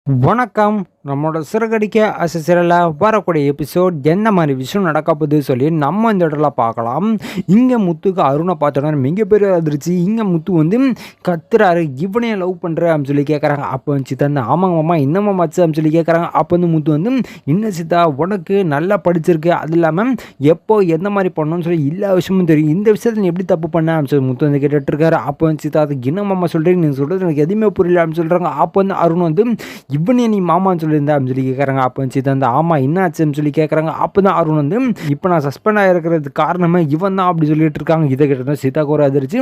வணக்கம். நம்மளோட சிறகடிக்க அசைச்சிரல வரக்கூடிய எபிசோட் என்ன மாதிரி விஷயம் நடக்க போகுது சொல்லி நம்ம இந்த இடத்துல பார்க்கலாம். இங்கே முத்துக்கு அருணை பார்த்தோன்னா மிகப்பெரிய அதிர்ச்சி. இங்கே முத்து வந்து கத்துறாரு, இவனையே லவ் பண்ணுற அப்படின்னு சொல்லி கேட்குறாங்க. அப்போ வந்து சித்தா வந்து ஆமாங்க மாமா இன்னமும் மச்சு அப்படின்னு சொல்லி கேட்குறாங்க. அப்போ வந்து முத்து வந்து இன்னும் சித்தா உனக்கு நல்லா படிச்சிருக்கு, அது இல்லாமல் எப்போ எந்த மாதிரி பண்ணணும்னு சொல்லி எல்லா விஷயமும் தெரியும், இந்த விஷயத்தில் நீ எப்படி தப்பு பண்ண அப்படின்னு சொல்லி முத்து வந்து கேட்டுட்ருக்காரு. அப்போ வந்து சித்தா அதுக்கு என்ன மாமா சொல்கிறீங்க, நீங்கள் சொல்கிறது எனக்கு எதுவுமே புரியல அப்படின்னு சொல்கிறாங்க. அப்போ வந்து அருண் வந்து இவனே நீ மாமான்னு சொல்லியிருந்தா அப்படின்னு சொல்லி கேட்குறாங்க. அப்போ சித்தா வந்து ஆமாம் என்னாச்சுன்னு சொல்லி கேட்குறாங்க. அப்போ தான் அருண் வந்து இப்போ நான் சஸ்பெண்ட் ஆகிருக்கிறதுக்கு காரணமே இவன் தான் அப்படி சொல்லிட்டு இருக்காங்க. இதை கேட்டு சீதாக்கு ஒரு அதிர்ச்சி.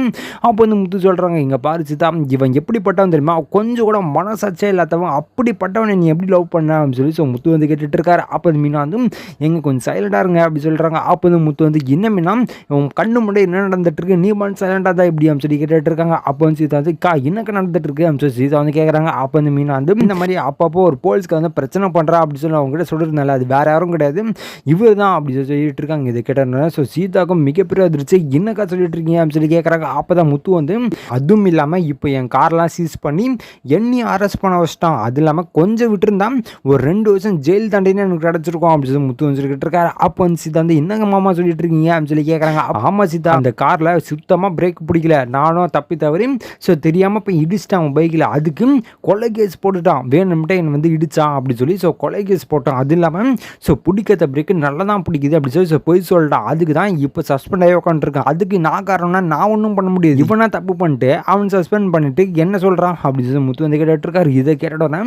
அப்போ வந்து முத்து சொல்கிறாங்க, இங்கே பாரு சீதா, இவன் எப்படிப்பட்டவன் தெரியுமா, கொஞ்சம் கூட மனசாட்சியே இல்லாதவன், அப்படிப்பட்டவனை நீ எப்படி லவ் பண்ண அப்படின்னு சொல்லி முத்து வந்து கேட்டுட்டு இருக்காரு. அப்போ மீனா வந்து எங்க கொஞ்சம் சைலண்டாக இருங்க அப்படி சொல்கிறாங்க. அப்போ வந்து முத்து வந்து என்ன மீனா உன் கண்ணு முன்னாடி என்ன நடந்துட்டு இருக்கு, நீ மட்டும் சைலண்டாக தான் இப்படி அப்படின்னு சொல்லி கேட்டுட்டு இருக்காங்க. அப்போ வந்து சீதா வந்து என்னக்கு நடந்துட்டு இருக்கு அப்படின்னு சொல்லி சீதா வந்து கேட்குறாங்க. அப்போ வந்து மீனா வந்து இந்த மாதிரி அப்பப்போ ஒரு போலீஸ்க்கு வந்து பிரச்சனை பண்ணுறா அப்படி சொல்லி அவங்க கிட்ட சொல்லிருந்தால, அது வேற யாரும் கிடையாது இவர் தான் அப்படி சொல்லிட்டு இருக்காங்க. இதை கேட்டதுனால ஸோ சீதாக்கும் மிகப்பெரிய அதிர்ச்சி. என்னக்கா சொல்லிட்டு இருக்கீங்க அப்படின்னு சொல்லி கேட்குறாங்க. அப்போ தான் முத்து வந்து அதுவும் இல்லாமல் இப்போ என் கார்லாம் சீஸ் பண்ணி என்னையும் அரெஸ்ட் பண்ண வச்சிட்டான், அது இல்லாமல் கொஞ்சம் விட்டுருந்தா ஒரு 2 வருஷம் ஜெயில் தாண்டினே எனக்கு கிடச்சிருக்கோம் அப்படி சொல்லி முத்து வந்து சொல்லிட்டு இருக்காரு. அப்போ வந்து சீதா வந்து என்னங்க மாமா சொல்லிட்டு இருக்கீங்க அப்படின்னு சொல்லி கேட்குறாங்க. ஆமாம் சீதா, அந்த காரில் சுத்தமாக பிரேக் பிடிக்கல, நானும் தப்பி தவறி ஸோ தெரியாமல் போய் இடிச்சிட்டான் பைக்கில், அதுக்கு கொலை கேஸ் போட்டுட்டான், வேணும்ட்டே என்னை வந்து இடிச்சான் அப்படி சொல்லி ஸோ கொலை கேஸ் போட்டான், அது இல்லாமல் ஸோ பிடிக்காத பிரேக்கு நல்லா தான் பிடிக்குது அப்படி சொல்லி ஸோ போய் சொல்லிட்டான், அதுக்கு தான் இப்போ சஸ்பெண்ட் ஆகி உட்காந்துருக்கான், அதுக்கு நான் காரணம்னா நான் ஒன்றும் பண்ண முடியாது, இவனா தப்பு பண்ணிட்டு அவன் சஸ்பெண்ட் பண்ணிட்டு என்ன சொல்கிறான் அப்படி சொல்லி முத்து வந்து கேட்டுட்டு இருக்காரு. இதை கேட்டோன்னே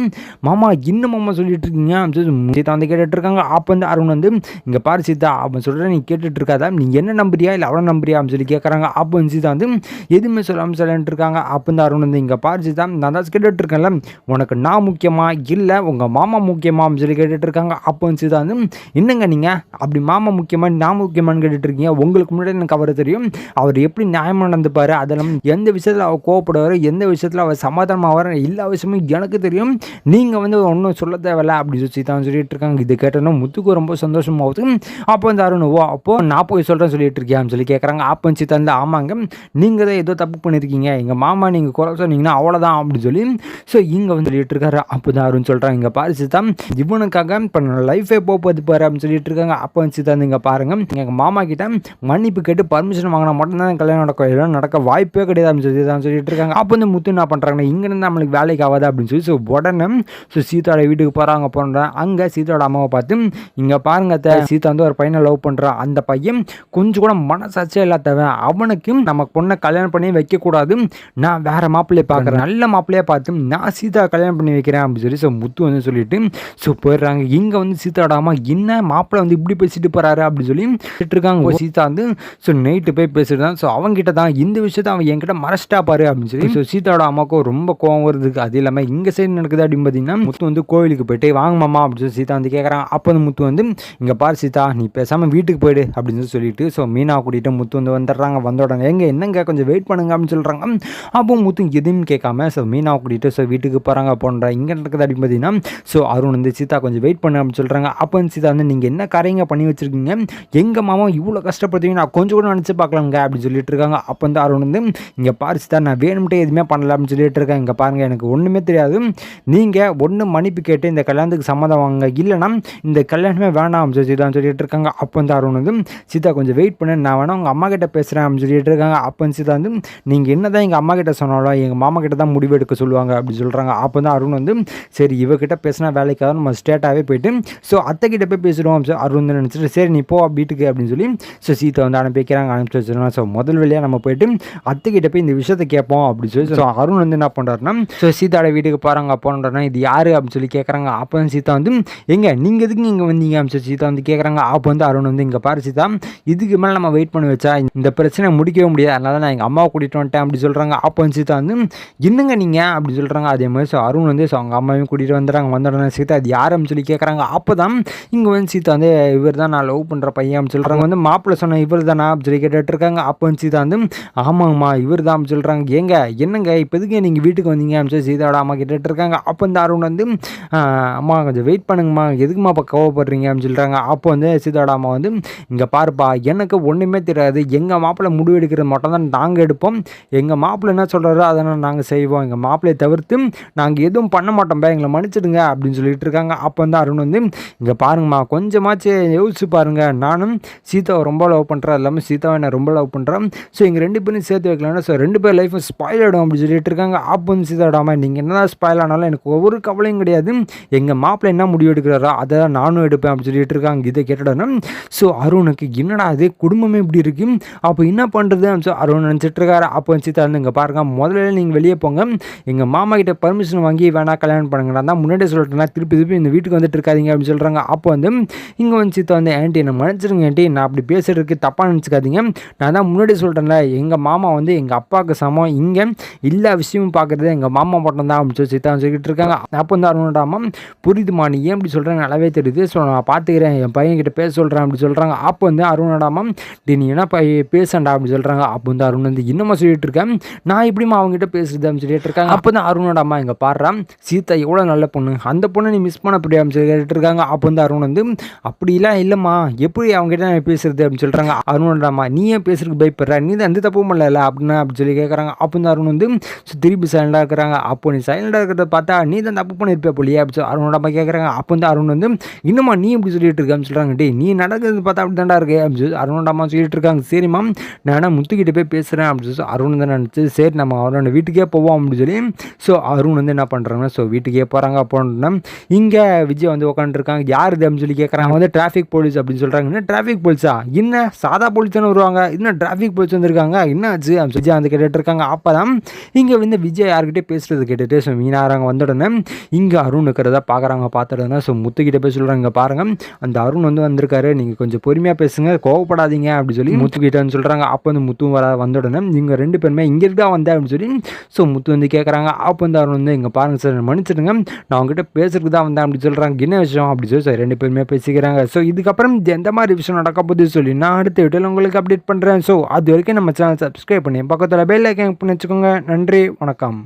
மாமா இன்னும் மாமா சொல்லிட்டு இருக்கீங்க அப்படின்னு சீதா வந்து கேட்டுட்டு இருக்காங்க. அப்போ வந்து அருண் வந்து இங்கே பாரு சீதா அவன் சொல்கிறேன் நீ கேட்டுட்டு இருக்காதா, நீ என்ன நம்புறியா இல்லை அவனை நம்புறியா அப்படின்னு சொல்லி கேட்குறாங்க. அப்போ வந்து சீதா வந்து எதுவுமே சொல்லாமல் சொல்லிட்டு இருக்காங்க. அப்போ வந்து அருண் வந்து இங்கே பாரு சீதா நான் தான் கேட்டுட்டு இருக்கேன்ல, உனக்கு நான் முக்கியமா இல்லை உங்கள் மாமா முக்கியமா அப்படின்னு சொல்லி கேட்டுட்டு இருக்காங்க. அப்போ வந்து சீதா வந்து என்னங்க நீங்கள் அப்படி மாமா முக்கியமா நான் முக்கியமானு கேட்டுட்டு இருக்கீங்க, உங்களுக்கு முன்னாடி எனக்கு அவர் தெரியும், அவர் எப்படி நியாயமாக நடந்துப்பார், அதெல்லாம் எந்த விஷயத்தில் அவர் கோவப்படுவார், எந்த விஷயத்தில் அவர் சமாதானமாவார், எல்லா விஷயமும் எனக்கு தெரியும், நீங்கள் வந்து ஒன்றும் சொல்ல தேவையில்ல அப்படி சொல்லி சீதா சொல்லிட்டு இருக்காங்க. இது கேட்டோன்னா முத்துக்கு ரொம்ப சந்தோஷமாகுது. அப்போ வந்து அருண் ஓ அப்போ நான் போய் சொல்கிறேன் சொல்லிட்டு இருக்கியான்னு சொல்லி கேட்குறாங்க. அப்போ வந்து சீதா வந்து ஆமாங்க நீங்கள் தான் ஏதோ தப்பு பண்ணியிருக்கீங்க, எங்கள் மாமா நீங்கள் குறை சொன்னீங்கன்னா அவ்வளோதான் அப்படின்னு சொல்லி ஸோ இங்கே வந்து சொல்லிட்டு இருக்காரு. அப்போ தான் அருண் சொல்கிறாங்க, இங்கே பாரு சீதா இவனுக்காக இப்போ லைஃபே போகுது பாரு அப்படின்னு சொல்லிட்டு இருக்காங்க. அப்போ வந்து சீதா இங்கே பாருங்க எங்கள் மாமா கிட்ட மன்னிப்பு கேட்டு பர்மிஷன் வாங்கினா மட்டும்தான் கல்யாணம் நடக்கும், இதெல்லாம் நடக்க வாய்ப்பே கிடையாது அப்படின்னு சொல்லி தான் சொல்லிட்டு இருக்காங்க. அப்போ வந்து முத்து என்ன பண்ணுறாங்கன்னா இங்கேருந்து நம்மளுக்கு வேலைக்கு ஆகாது அப்படின்னு சொல்லி ஸோ உடனே ஸோ சீதாவோட வீட்டுக்கு போகிறாங்க. போகிறேன் அங்கே சீதாவோட அம்மாவை பார்த்து இங்கே பாருங்க சீதா வந்து ஒரு பையனை லவ் பண்ணுறான், அந்த பையன் கொஞ்சம் கூட மனசாட்சியே இல்லாதவன், அவனுக்கு நம்ம பொண்ணை கல்யாணம் பண்ணி வைக்கக்கூடாது, நான் வேற மாப்பிள்ளையை பார்க்குறேன், நல்ல மாப்பிள்ளையே பார்த்து நான் சீதா கல்யாணம் பண்ணி வைக்கிறேன் அப்படின்னு சொல்லி ஸோ முத்து வந்து சொல்லிட்டு ஸோ போயிடுறாங்க. இங்கே வந்து சீதாவோட அம்மா என்ன மாப்பிள்ளை வந்து இப்படி பேசிட்டு போகிறாரு அப்படின்னு சொல்லி இருக்காங்க. சீதா வந்து ஸோ நைட்டு போய் பேசிட்டு தான் ஸோ அவங்ககிட்ட தான் இந்த விஷயத்தை அவன் என்கிட்ட மறைச்சிட்டா பாரு அப்படின்னு சொல்லி ஸோ சீதாவோட அம்மாவுக்கும் ரொம்ப கோவம் வருதுக்கு. அது இல்லாமல் இங்கே சைடு நடக்குது அப்படின்னு பார்த்தீங்கன்னா முத்து வந்து கோவிலுக்கு போயிட்டு வாங்க மாமா அப்படின்னு சொல்லி சீதா வந்து கேட்குறாங்க. அப்போ வந்து முத்து வந்து இங்கே பாரு சீதா நீ பேசாமல் வீட்டுக்கு போயிடு அப்படின்னு சொல்லிட்டு ஸோ மீனா கூட்டிகிட்டு முத்து வந்து வந்துடுறாங்க. வந்த உடனே எங்கே என்னங்க கொஞ்சம் வெயிட் பண்ணுங்க அப்படின்னு சொல்கிறாங்க. அப்போ முத்து எதுவும் கேட்காம ஸோ மீனா கூட்டிகிட்டு ஸோ வீட்டுக்கு போகிறாங்க. போன்ற இங்கே நடக்குது அப்படின்னு பார்த்தீங்கன்னா ஸோ அருண் வந்து சீதா கொஞ்சம் வெயிட் பண்ணு அப்படின்னு சொல்கிறாங்க. அப்போ வந்து சீதா வந்து நீங்கள் என்ன காரியங்க பண்ணி வச்சுருக்கீங்க, எங்கள் மாமா இவ்வளோ கஷ்டப்படுத்துவீங்க நான் கொஞ்சம் கூட நினச்சி பார்க்கலாங்க அப்படின்னு சொல்லிட்டு இருக்காங்க. அப்போ வந்து அருண் வந்து இங்கே பாரு சீதா நான் வேணும்ட்டே எதுவுமே பண்ணல அப்படின்னு சொல்லிட்டு இருக்கேன், இங்கே பாருங்கள் எனக்கு ஒன்றுமே தெரியாது, நீங்கள் ஒன்று மன்னிப்பு கேட்டு இந்த கல்யாணத்துக்கு சம்மதம் வாங்க, இல்லைனா இந்த கல்யாணமே வேணாம் அப்படின்னு சொல்லி சொல்லிட்டு இருக்காங்க. அப்போ வந்து அருண் வந்து சீதா கொஞ்சம் வெயிட் பண்ணு நான் வேணா உங்கள் அம்மா கிட்ட பேசுகிறேன் அப்படின்னு சொல்லிட்டு இருக்காங்க. அப்போ வந்து சீதா வந்து நீங்கள் என்ன தான் எங்கள் அம்மா கிட்ட சொன்னாலும் எங்கள் மாமா கிட்ட தான் முடிவு எடுக்க சொல்லுவாங்க அப்படின்னு சொல்கிறாங்க. அப்போ வந்து அருண் வந்து சரி இவகிட்ட பேசினா வேலைக்காக நம்ம ஸ்டேட்டாகவே போயிட்டு ஸோ அத்தை கிட்ட போய் பேசிடுவோம் அருண் வந்து நினச்சிட்டு சரி நீ போ வீட்டுக்கு அப்படின்னு சொல்லி ஸோ சீதா வந்து அனுப்பி வைக்கிறாங்க. அனுப்பிச்சு வச்சுருவாங்க. ஸோ முதல் வழியாக நம்ம போயிட்டு அத்தைக்கிட்ட போய் இந்த விஷயத்தை கேட்போம் அப்படின்னு சொல்லி ஸோ அருண் வந்து என்ன பண்ணுறாருன்னா ஸோ சீதாவோட வீட்டுக்கு போகிறாங்க. போனோன்னா இது யார் அப்படின்னு சொல்லி கேட்குறாங்க. அப்போ வந்து சீதா வந்து எங்க நீங்கள் எதுக்கு இங்கே வந்தீங்க அப்படின்னு சொல்லி சீதா வந்து கேட்குறாங்க. அப்போ வந்து அருண் வந்து இங்கே பாரு சீதா இதுக்கு மேலே நம்ம வெயிட் பண்ணி வச்சா இந்த பிரச்சனை முடிக்கவே முடியாது, அதனால நான் எங்கள் அம்மாவை கூட்டிகிட்டு வந்துட்டேன் அப்படி சொல்கிறாங்க. அப்போ வந்து சீதா வந்து என்னங்க நீங்கள் அப்படி சொல்கிறாங்க. அதே மாதிரி ஸோ அருண் வந்து ஸோ அவங்க அம்மாவையும் கூட்டிகிட்டு வந்துடுறாங்க. வந்த உடனே சீதா அது யார் அப்படின்னு சொல்லி கேட்குறாங்க. அப்போ தான் இங்கே வந்து சீதா வந்து இவர் தான் நான் லவ் பண்ணுற பையன் அப்படின்னு சொல்கிறாங்க. வந்து மாப்பிள்ளை சொன்ன இவர் தானா அப்படின்னு சொல்லி கேட்டுட்டு இருக்காங்க. அப்போ வந்து சீதா வந்து ஆமாங்கம்மா இவர் தான் அப்படின்னு சொல்கிறாங்க. ஏங்க என்னங்க இப்போ எதுக்கு நீங்கள் வீட்டுக்கு வந்தீங்க அப்படின்னு சொல்லி சீதாவோட அம்மா கேட்டுட்டு இருக்காங்க. அப்போ இந்த அருண் வந்து அம்மா கொஞ்சம் வெயிட் பண்ணுங்கம்மா எதுக்குமா இப்போ கோவப்படுறீங்க அப்படின்னு சொல்கிறாங்க. அப்போ வந்து சீதாவோட அம்மா வந்து இங்கே பாருப்பா எனக்கு ஒன்றுமே தெரியாது, எங்கள் மாப்பிள்ளை முடிவு எடுக்கிறது மட்டும் தான் நாங்கள் எடுப்போம், எங்கள் மாப்பிள்ளை என்ன சொல்கிறாரோ அதனால் நாங்கள் செய்வோம், எங்கள் மாப்பிள்ளையை தவிர்த்து நாங்கள் எதுவும் பண்ண மாட்டோம்பா எங்களை மன்னிச்சிடுங்க அப்படின்னு சொல்லிட்டு இருக்காங்க. அப்போ வந்து அருண் வந்து இங்கே பாருங்கம்மா கொஞ்சமாச்சு யோசிச்சு பாருங்க, நானும் சீதாவை ரொம்ப லவ் பண்ணுறேன், அது இல்லாமல் சீதாவை நான் ரொம்ப லவ் பண்ணுறேன். ஸோ எங்கள் 2 பேரும் சேர்த்து வைக்கலாம்னா ஸோ 2 பேர் லைஃப் ஸ்பாயில் ஆகிடும் அப்படின்னு சொல்லிட்டு இருக்காங்க. அப்போ வந்து சீதாவிடாமல் நீங்கள் என்னதான் ஸ்பாயில் ஆனாலும் எனக்கு ஒவ்வொரு கவலையும் கிடையாது, எங்கள் மாப்பிள்ளை என்ன முடிவு எடுக்கிறாரோ அதை தான் நானும் எடுப்பேன் அப்படின்னு சொல்லிட்டு இருக்காங்க. இதை கேட்டோன்னா ஸோ அருணுக்கு என்னடா அது குடும்பமே இப்படி இருக்கு, அப்போ என்ன பண்ணுறது ஸோ அருண் நினச்சிட்டு இருக்காரு. அப்போ சீதா வந்து இங்கே பாருங்க, முதல்ல நீங்கள் வெளியே போங்க, எங்கள் மாமா கிட்ட பர்மிஷன் வாங்கி வேணா கல்யாணம் பண்ணுங்கடா தான் முன்னாடியே சொல்லிட்டேன்னா திருப்பி இந்த வீட்டுக்கு வந்துட்டு இருக்காதீங்க அப்படின்னு சொல்கிறாங்க. அப்போ வந்து இங்கே வந்து சீதா வந்து ஆண்டி என்ன மன்னிச்சிருங்க ஆண்டி, நான் அப்படி பேசுறதுக்கு தப்பாக நினச்சிக்காதீங்க, நான் தான் முன்னாடி சொல்லிட்டேன்ல எங்கள் மாமா வந்து எங்கள் அப்பாவுக்கு சமம், இங்கே எல்லா விஷயமும் பார்க்குறது எங்கள் மாமா மட்டும் தான் அப்படின்னு சொல்லி சீதா சொல்லிட்டு இருக்காங்க. அப்போ வந்து அருணோடாமா புரியுதுமா நீ ஏன் இப்படி சொல்கிறேன் நல்லாவே தெரியுது, ஸோ நான் பார்த்துக்கிறேன் என் பையன்கிட்ட பேச சொல்கிறேன் அப்படி சொல்கிறாங்க. அப்போ வந்து அருணோடாமா நீ என்ன பேசண்டா அப்படின்னு சொல்கிறாங்க. அப்போ வந்து அருண் வந்து இன்னுமா சொல்லிட்டு இருக்கேன், நான் எப்படிமா அவங்ககிட்ட பேசுறது அப்படின்னு சொல்லிட்டு இருக்காங்க. அப்போ தான் அருணோட அம்மா இங்கே பாடுறான், சீதா எவ்வளோ நல்ல பொண்ணு, அந்த பொண்ணை நீ மிஸ் பண்ண அப்படியே அப்படின்னு சொல்லி கேட்டுட்டு இருக்காங்க. அப்போ வந்து அருண் வந்து அப்படிலாம் இல்லைம்மா எப்படி அவங்ககிட்ட நான் பேசுறது அப்படின்னு சொல்கிறாங்க. அருணோட அம்மா நீ ஏன் பேசுறதுக்கு பயப்படுற, நீ தான் எந்த தப்பும் பண்ணல அப்படின்னு அப்படி சொல்லி கேட்குறாங்க. அப்போ வந்து அருண் வந்து திருப்பி சைலண்டாக இருக்கிறாங்க. அப்போ நீ சைலண்டாக இருக்கிறத பார்த்தா நீ தான் தப்பு பண்ணியிருப்பே போலியே அப்படி சொல்லி அருணோட அம்மா கேட்குறாங்க. அப்போ வந்து அருண் வந்து இன்னுமா நீ இப்படி சொல்லிட்டு இருக்க அப்படின்னு சொல்கிறாங்க. டே நீ நடக்கிறது பார்த்தா அப்படி தாண்டா இருக்கு அப்படின்னு சொல்லி அருணோட அம்மா சொல்லிட்டு இருக்காங்க. சரிம்மா நான் முத்துக்கிட்ட போய் பேசுகிறேன் அப்படின்னு சொல்லி அருண் வந்து நினச்சி சரி நம்ம அவரோட வீட்டுக்கே போவோம் அப்படின்னு சொல்லி ஸோ அருண் வந்து என்ன பண்ணுறாங்கன்னா ஸோ வீட்டுக்கே போகிறாங்க. அப்போன்னா இங்கே விஜய் வந்து உட்காந்துருக்காங்க. யார் இது அப்படின்னு சொல்லி கேட்குறாங்க. வந்து டிராஃபிக் போலீஸ் அப்படின்னு சொல்கிறாங்க. என்ன டிராஃபிக் போலீஸா, என்ன சாதா போலீஸ் தானே வருவாங்க, இன்னும் டிராஃபிக் போலீஸ் வந்திருக்காங்க, என்ன ஆச்சு அப்படின்னு விஜய் வந்து கேட்டுட்டு இருக்காங்க. அப்போ தான் இங்கே வந்து விஜய் யார்கிட்டே பேசுறது கேட்டுட்டு ஸோ மீனாராங்க வந்த உடனே இங்கே அருண் இருக்கிறதா பார்க்குறாங்க. பார்த்துட்டு ஸோ முத்துக்கிட்ட போய் சொல்கிறாங்க, இங்கே பாருங்கள் அந்த அருண் வந்து வந்திருக்காரு, நீங்கள் கொஞ்சம் பொறுமையாக பேசுங்க, கோவப்படாதீங்க அப்படின்னு சொல்லி முத்துக்கிட்டன்னு சொல்கிறாங்க. அப்போ வந்து முத்து வந்த உடனே இவங்க 2 பேருமே இங்கே இருக்கா வந்தேன் அப்படின்னு சொல்லி ஸோ முத்து வந்து கேட்குறாங்க. அப்போ வந்து அருண் வந்து இங்கே பாருங்கள் சார் மன்னிச்சிடுங்க, நான் அவங்ககிட்ட பேசுறதுக்கு தான் வந்தேன் அப்படி சொல்கிறாங்க. என்ன விஷயம் அப்படி சொல்லி சார் 2 பேருமே பேசிக்கிறாங்க. ஸோ இதுக்கப்புறம் எந்த மாதிரி விஷயம் நடக்க போகுது சொல்லி நான் அடுத்த வீட்டில் உங்களுக்கு அப்டேட் பண்ணுறேன். ஸோ அது வரைக்கும் நம்ம சேனல் சப்ஸ்கிரைப் பண்ணி பக்கத்தில் பெல் ஐக்கான் பண்ணி வச்சுக்கோங்க. நன்றி, வணக்கம்.